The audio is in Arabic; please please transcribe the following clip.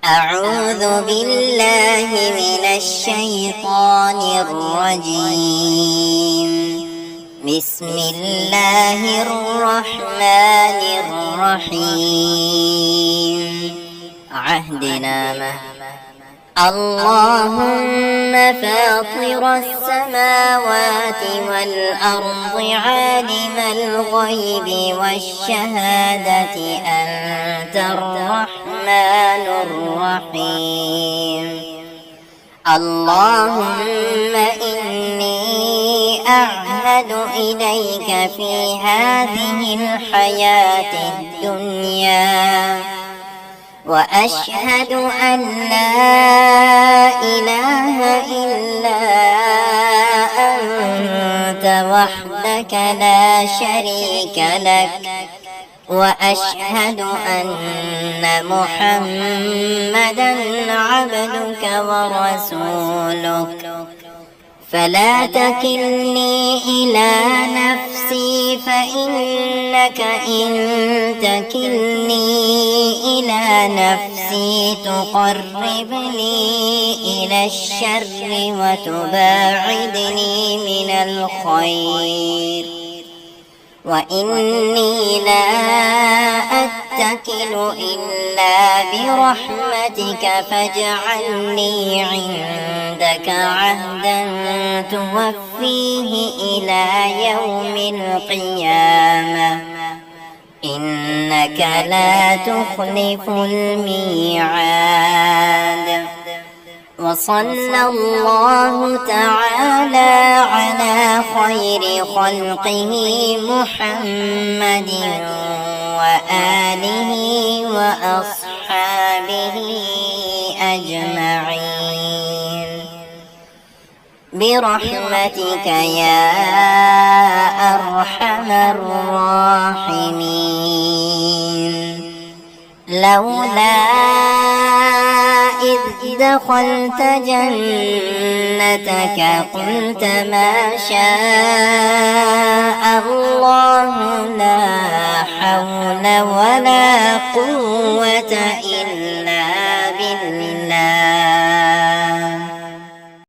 أعوذ بالله من الشيطان الرجيم. بسم الله الرحمن الرحيم. عهدنامة. اللهم فاطر السماوات والأرض عالم الغيب والشهادة أنت الرحمن الرحيم. اللهم إني أعهد إليك في هذه الحياة الدنيا وأشهد أن لا إله إلا أنت وحدك لا شريك لك، وأشهد أن محمدًا عبدك ورسولك، فلا تكلني إلى نفسي فإنك إن تكلني إلى نفسي تقربني إلى الشر وتباعدني من الخير، وإني لا أتكل إلا برحمتك فاجعلني عندك عهدا توفيه إلى يوم القيامة، إنك لا تخلف الميعاد. وصلى الله تعالى على خير خلقه محمد وآله وأصحابه أجمعين برحمتك يا أرحم الراحمين. لولا إذ دخلت جنتك قلت ما شاء الله لا حول ولا قوة إلا بالله.